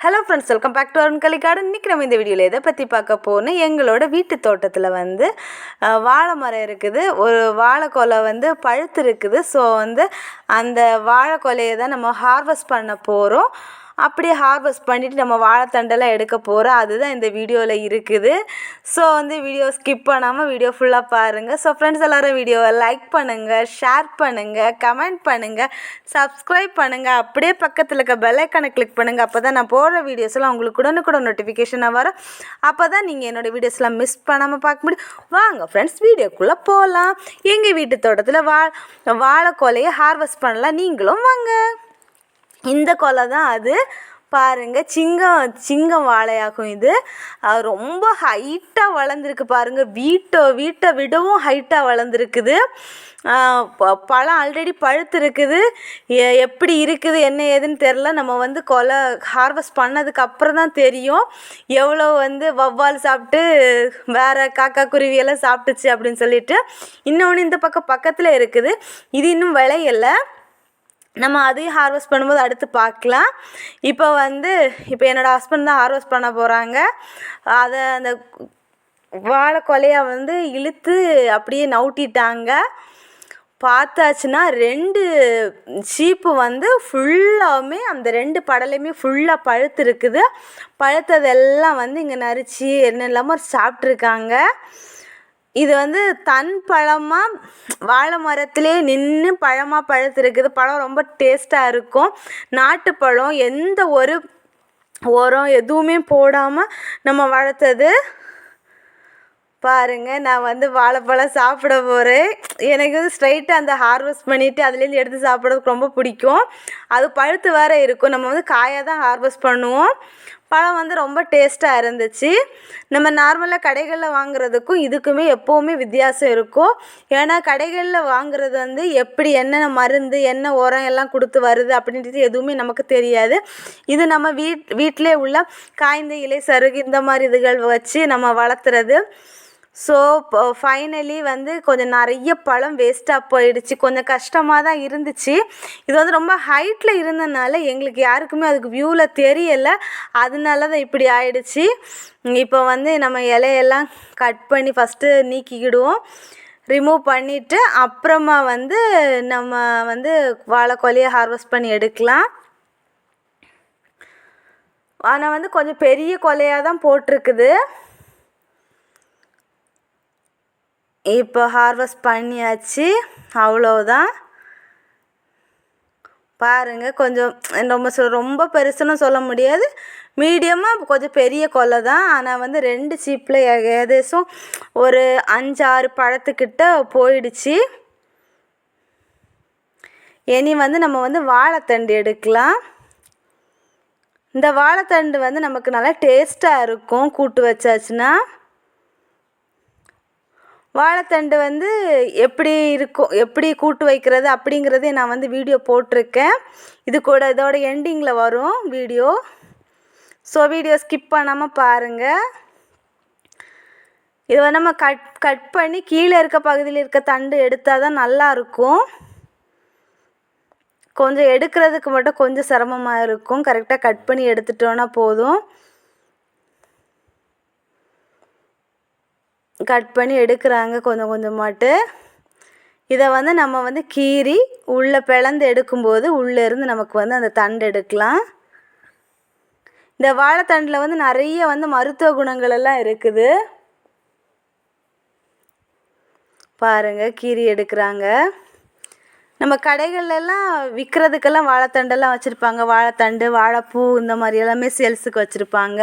Hello friends, welcome back to அருண்கலி garden. இன்றைக்கி நம்ம இந்த வீடியோவில் எதை பற்றி பார்க்க போனால், எங்களோட வீட்டு தோட்டத்தில் வந்து வாழை மரம் இருக்குது. ஒரு வாழைக்கொலை வந்து பழுத்து இருக்குது. ஸோ வந்து அந்த வாழைக்கொலையை தான் நம்ம ஹார்வெஸ்ட் பண்ண போகிறோம். அப்படியே ஹார்வெஸ்ட் பண்ணிவிட்டு நம்ம வாழைத்தண்டெல்லாம் எடுக்க போகிறோம். அதுதான் இந்த வீடியோவில் இருக்குது. ஸோ வந்து வீடியோ ஸ்கிப் பண்ணாமல் வீடியோ ஃபுல்லாக பாருங்கள். ஸோ ஃப்ரெண்ட்ஸ் எல்லோரும் வீடியோவை லைக் பண்ணுங்கள், ஷேர் பண்ணுங்கள், கமெண்ட் பண்ணுங்கள், சப்ஸ்கிரைப் பண்ணுங்கள். அப்படியே பக்கத்தில் இருக்க பெல் ஐக்கானை கிளிக் பண்ணுங்கள். அப்போ தான் நான் போடுற வீடியோஸ்லாம் உங்களுக்கு உடனுக்குடன் நோட்டிஃபிகேஷனாக வரும். அப்போ தான் நீங்கள் என்னோடய வீடியோஸ்லாம் மிஸ் பண்ணாமல் பார்க்க முடியும். வாங்க ஃப்ரெண்ட்ஸ், வீடியோக்குள்ளே போகலாம். எங்கள் வீட்டு தோட்டத்தில் வாழைக்கொலையை ஹார்வெஸ்ட் பண்ணலாம். நீங்களும் வாங்க. இந்த கொலை தான் அது. பாருங்கள், சிங்கம் வாழையாகும் இது. ரொம்ப ஹைட்டாக வளர்ந்துருக்கு பாருங்கள். வீட்டை விடவும் ஹைட்டாக வளர்ந்துருக்குது. பழம் ஆல்ரெடி பழுத்து இருக்குது. எப்படி இருக்குது என்ன ஏதுன்னு தெரில. நம்ம வந்து கொலை ஹார்வெஸ்ட் பண்ணதுக்கு அப்புறம் தான் தெரியும் எவ்வளோ வந்து வவ்வால் சாப்பிட்டு வேறு காக்கா குருவியெல்லாம் சாப்பிட்டுச்சு அப்படின்னு சொல்லிட்டு. இன்னொன்று இந்த பக்கத்தில் இருக்குது. இது இன்னும் விளையலை. நம்ம அதையும் ஹார்வெஸ்ட் பண்ணும்போது அடுத்து பார்க்கலாம். இப்போ என்னோடய ஹஸ்பண்ட் தான் ஹார்வெஸ்ட் பண்ண போகிறாங்க. அதை அந்த வாழைக்கொலையை வந்து இழுத்து அப்படியே நவுட்டிட்டாங்க. பார்த்தாச்சுன்னா 2 சீப்பு வந்து ஃபுல்லாகவுமே அந்த 2 படலையுமே ஃபுல்லாக பழுத்து இருக்குது. பழுத்ததெல்லாம் வந்து இங்கே நரிச்சு என்ன இல்லாமல் சாப்பிட்ருக்காங்க. இது வந்து தன் பழமாக வாழை மரத்திலே நின்று பழமாக பழுத்துருக்குது. பழம் ரொம்ப டேஸ்ட்டாக இருக்கும். நாட்டுப்பழம், எந்த ஒரு உரம் எதுவுமே போடாமல் நம்ம வளர்த்தது. பாருங்கள், நான் வந்து வாழைப்பழம் சாப்பிட போகிறேன். எனக்கு வந்து ஸ்ட்ரைட்டாக அந்த ஹார்வெஸ்ட் பண்ணிவிட்டு அதுலேருந்து எடுத்து சாப்பிட்றதுக்கு ரொம்ப பிடிக்கும். அது பழுத்து வேறு இருக்கும். நம்ம வந்து காயாக தான் ஹார்வெஸ்ட் பண்ணுவோம். பழம் வந்து ரொம்ப டேஸ்ட்டாக இருந்துச்சு. நம்ம நார்மலாக கடைகளில் வாங்குறதுக்கும் இதுக்குமே எப்போவுமே வித்தியாசம் இருக்கும். ஏன்னா கடைகளில் வாங்குறது வந்து எப்படி என்னென்ன மருந்து என்ன உரம் எல்லாம் கொடுத்து வருது அப்படின்றது எதுவுமே நமக்கு தெரியாது. இது நம்ம வீட்டிலே உள்ள காய்ந்த இலை, சருகு இந்த மாதிரி இதுகள் வச்சு நம்ம வளர்த்துறது. ஸோ ஃபைனலி வந்து கொஞ்சம் நிறைய பழம் வேஸ்ட்டாக போயிடுச்சு. கொஞ்சம் கஷ்டமாக தான் இருந்துச்சு. இது வந்து ரொம்ப ஹைட்டில் இருந்ததுனால எங்களுக்கு யாருக்குமே அதுக்கு வியூவில் தெரியலை. அதனால தான் இப்படி ஆயிடுச்சு. இப்போ வந்து நம்ம இலையெல்லாம் கட் பண்ணி ஃபஸ்ட்டு நீக்கிக்கிடுவோம். ரிமூவ் பண்ணிவிட்டு அப்புறமா வந்து நம்ம வந்து வாழைக்கொலையை ஹார்வெஸ்ட் பண்ணி எடுக்கலாம். ஆனால் வந்து கொஞ்சம் பெரிய கொலையாக தான் போட்டிருக்குது. இப்போ ஹார்வெஸ்ட் பண்ணியாச்சு. அவ்வளோதான். பாருங்கள், கொஞ்சம் ரொம்ப பெருசுன்னு சொல்ல முடியாது, மீடியமாக கொஞ்சம் பெரிய கொலை தான். ஆனால் வந்து 2 சீப்பில் ஏகദേശம் ஒரு 5-6 பழத்துக்கிட்ட போயிடுச்சு. இனி வந்து நம்ம வந்து வாழைத்தண்டு எடுக்கலாம். இந்த வாழைத்தண்டு வந்து நமக்கு நல்லா டேஸ்ட்டாக இருக்கும் கூட்டு வச்சாச்சுன்னா. வாழைத்தண்டு வந்து எப்படி இருக்கும், எப்படி கூட்டு வைக்கிறது அப்படிங்கிறதே நான் வந்து வீடியோ போட்டிருக்கேன். இதோட எண்டிங்கில் வரும் வீடியோ. ஸோ வீடியோ ஸ்கிப் பண்ணாமல் பாருங்கள். இதை நம்ம கட் பண்ணி கீழே இருக்க பகுதியில் இருக்க தண்டு எடுத்தால் தான் நல்லாயிருக்கும். கொஞ்சம் எடுக்கிறதுக்கு மட்டும் கொஞ்சம் சிரமமாக இருக்கும். கரெக்டாக கட் பண்ணி எடுத்துட்டோன்னா போதும். கட் பண்ணி எடுக்கிறாங்க கொஞ்சம் கொஞ்சமாட்டு. இதை வந்து நம்ம வந்து கீறி உள்ளே பிளந்து எடுக்கும்போது உள்ளேருந்து நமக்கு வந்து அந்த தண்டு எடுக்கலாம். இந்த வாழைத்தண்டில் வந்து நிறைய வந்து மருத்துவ குணங்கள் எல்லாம் இருக்குது. பாருங்கள், கீறி எடுக்கிறாங்க. நம்ம கடைகள்லாம் விற்கிறதுக்கெல்லாம் வாழைத்தண்டெல்லாம் வச்சுருப்பாங்க. வாழைத்தண்டு, வாழைப்பூ இந்த மாதிரி எல்லாமே சேல்ஸுக்கு வச்சுருப்பாங்க.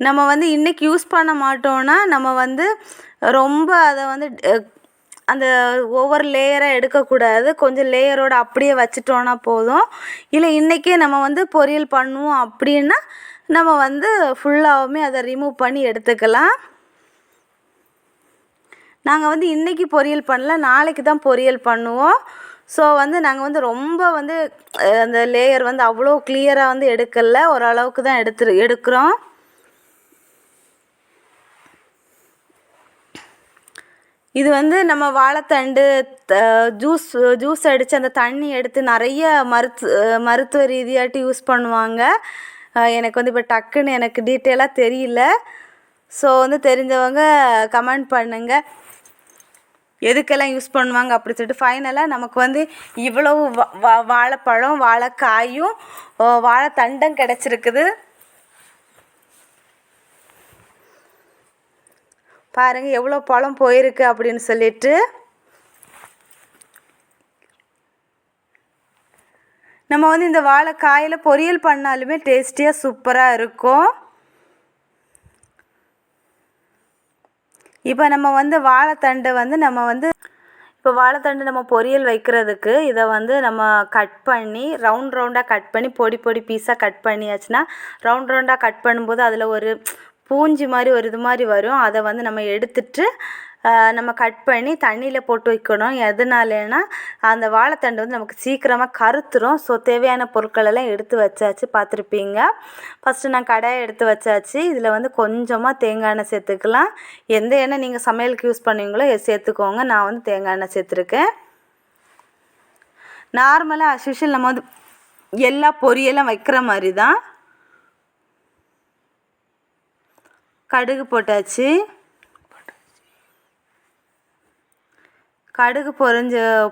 நம்ம வந்து இன்றைக்கி யூஸ் பண்ண மாட்டோன்னா நம்ம வந்து ரொம்ப அதை வந்து அந்த ஒவ்வொரு லேயராக எடுக்கக்கூடாது. கொஞ்சம் லேயரோடு அப்படியே வச்சிட்டோன்னா போதும். இல்லை இன்றைக்கே நம்ம வந்து பொரியல் பண்ணுவோம் அப்படின்னா நம்ம வந்து ஃபுல்லாகவுமே அதை ரிமூவ் பண்ணி எடுத்துக்கலாம். நாங்கள் வந்து இன்றைக்கி பொரியல் பண்ணல, நாளைக்கு தான் பொரியல் பண்ணுவோம். ஸோ வந்து நாங்கள் வந்து ரொம்ப வந்து அந்த லேயர் வந்து அவ்வளோ கிளியராக வந்து எடுக்கலை, ஓரளவுக்கு தான் எடுக்கிறோம். இது வந்து நம்ம வாழைத்தண்டு ஜூஸ் ஜூஸ் அடித்து அந்த தண்ணி எடுத்து நிறைய மருத்துவ ரீதியாட்டு யூஸ் பண்ணுவாங்க. எனக்கு வந்து இப்போ டக்குன்னு எனக்கு டீட்டெயிலாக தெரியல. ஸோ வந்து தெரிஞ்சவங்க கமெண்ட் பண்ணுங்கள் எதுக்கெல்லாம் யூஸ் பண்ணுவாங்க அப்படி சொல்லிட்டு. ஃபைனலாக நமக்கு வந்து இவ்வளவு வாழைப்பழம் வாழைக்காயும் வாழைத்தண்டும் கிடச்சிருக்குது. பாருங்கள் எவ்வளோ பழம் போயிருக்கு அப்படின்னு சொல்லிட்டு. நம்ம வந்து இந்த வாழைக்காயில் பொரியல் பண்ணாலுமே டேஸ்டியாக சூப்பராக இருக்கும். இப்போ நம்ம வந்து வாழைத்தண்டை வந்து இப்போ வாழைத்தண்டு நம்ம பொரியல் வைக்கிறதுக்கு இதை வந்து நம்ம கட் பண்ணி ரவுண்டாக கட் பண்ணி பொடி பீஸாக கட் பண்ணியாச்சுன்னா ரவுண்டாக கட் பண்ணும்போது அதில் ஒரு பூஞ்சி மாதிரி ஒரு இது மாதிரி வரும். அதை வந்து நம்ம எடுத்துட்டு நம்ம கட் பண்ணி தண்ணியில் போட்டு வைக்கணும். எதனாலனா அந்த வாழைத்தண்டு வந்து நமக்கு சீக்கிரமாக கருத்துரும். ஸோ தேவையான பொருட்களெல்லாம் எடுத்து வச்சாச்சு, பார்த்துருப்பீங்க. ஃபஸ்ட்டு நான் கடாயை எடுத்து வச்சாச்சு. இதில் வந்து கொஞ்சமாக தேங்காய் எண்ணெய் சேர்த்துக்கலாம். எந்த எண்ணெய் நீங்கள் சமையலுக்கு யூஸ் பண்ணுவீங்களோ சேர்த்துக்கோங்க. நான் வந்து தேங்காய் எண்ணெய் சேர்த்துருக்கேன். நார்மலாக அஸ்யூஷுவல் நம்ம வந்து எல்லா பொரியெல்லாம் வைக்கிற மாதிரி தான். கடுகு போட்டாச்சு. கடுகு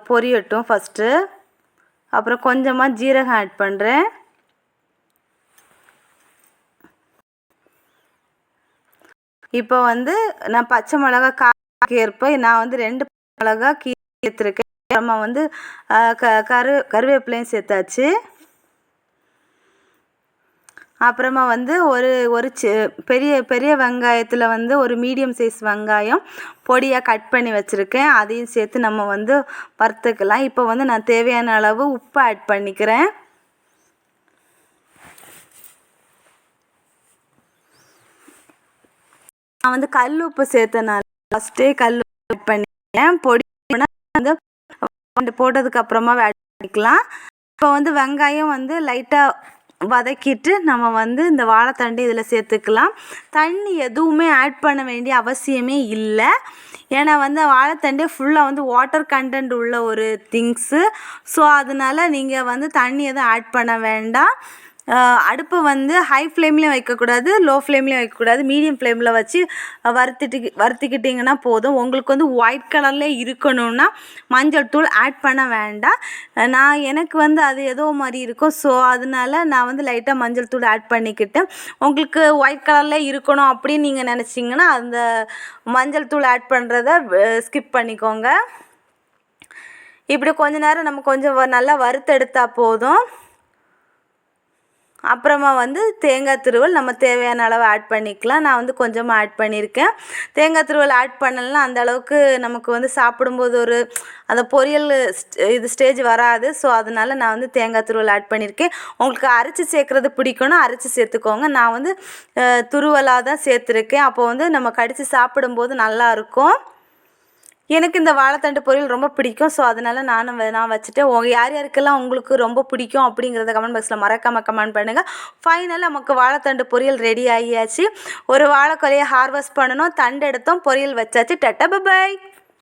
பொரியட்டும் ஃபஸ்ட்டு. அப்புறம் கொஞ்சமாக ஜீரகம் ஆட் பண்ணுறேன். இப்போ வந்து நான் பச்சை மிளகா காய்க்கு நான் வந்து 2 மிளகா சேர்த்துருக்கேன். அப்புறமா வந்து கருவேப்பிலையும் சேர்த்தாச்சு. அப்புறமா வந்து ஒரு பெரிய வெங்காயத்தில் வந்து ஒரு மீடியம் சைஸ் வெங்காயம் பொடியாக கட் பண்ணி வச்சுருக்கேன். அதையும் சேர்த்து நம்ம வந்து வறுத்துக்கலாம். இப்போ வந்து நான் தேவையான அளவு உப்பு ஆட் பண்ணிக்கிறேன். நான் வந்து கல் உப்பு சேர்த்தனால ஃபஸ்ட்டே கல் உப்பு ஆட் பண்ணிக்கிறேன். பொடி வந்து போட்டதுக்கப்புறமா ஆட் பண்ணிக்கலாம். இப்போ வந்து வெங்காயம் வந்து லைட்டாக வதக்கிட்டு நம்ம வந்து இந்த வாழைத்தண்டு இதில் சேர்த்துக்கலாம். தண்ணி எதுவுமே ஆட் பண்ண வேண்டிய அவசியமே இல்லை. ஏன்னா வந்து வாழைத்தண்டே ஃபுல்லாக வந்து வாட்டர் கண்டென்ட் உள்ள ஒரு திங்ஸு. ஸோ அதனால் நீங்கள் வந்து தண்ணி எதுவும் ஆட் பண்ண வேண்டாம். அடுப்பு வந்து ஹை ஃப்ளேம்லேயும் வைக்கக்கூடாது, லோ ஃப்ளேம்லேயும் வைக்கக்கூடாது. மீடியம் ஃப்ளேமில் வச்சு வறுத்துக்கிட்டிங்கன்னா போதும். உங்களுக்கு வந்து ஒயிட் கலர்லேயே இருக்கணும்னா மஞ்சள் தூள் ஆட் பண்ண வேண்டாம். எனக்கு வந்து அது ஏதோ மாதிரி இருக்கும். ஸோ அதனால நான் வந்து லைட்டாக மஞ்சள் தூள் ஆட் பண்ணிக்கிட்டேன். உங்களுக்கு ஒயிட் கலர்லேயே இருக்கணும் அப்படின்னு நீங்கள் நினச்சிங்கன்னா அந்த மஞ்சள் தூள் ஆட் பண்ணுறத ஸ்கிப் பண்ணிக்கோங்க. இப்படி கொஞ்ச நேரம் நம்ம கொஞ்சம் நல்லா வறுத்தெடுத்தால் போதும். அப்புறமா வந்து தேங்காய் துருவல் நம்ம தேவையான அளவு ஆட் பண்ணிக்கலாம். நான் வந்து கொஞ்சமாக ஆட் பண்ணியிருக்கேன். தேங்காய் துருவல் ஆட் பண்ணலைன்னா அந்த அளவுக்கு நமக்கு வந்து சாப்பிடும்போது ஒரு அந்த பொரியல் ஸ்டேஜ் வராது. ஸோ அதனால் நான் வந்து தேங்காய் துருவல் ஆட் பண்ணியிருக்கேன். உங்களுக்கு அரைச்சி சேர்க்குறது பிடிக்கும்னா அரைச்சி சேர்த்துக்கோங்க. நான் வந்து துருவலாக தான் சேர்த்துருக்கேன். அப்போ வந்து நம்ம கடித்து சாப்பிடும்போது நல்லாயிருக்கும். எனக்கு இந்த வாழைத்தண்டு பொரியல் ரொம்ப பிடிக்கும். ஸோ அதனால் நான் வச்சுட்டேன். யார் யாருக்கெல்லாம் உங்களுக்கு ரொம்ப பிடிக்கும் அப்படிங்கிறத கமெண்ட் பாக்ஸில் மறக்காமல் கமெண்ட் பண்ணுங்கள். ஃபைனலாக நமக்கு வாழைத்தண்டு பொரியல் ரெடி ஆகியாச்சு. ஒரு வாழைக்கொலையை ஹார்வெஸ்ட் பண்ணணும், தண்டு எடுத்தோம், பொரியல் வச்சாச்சு. Ta-ta by.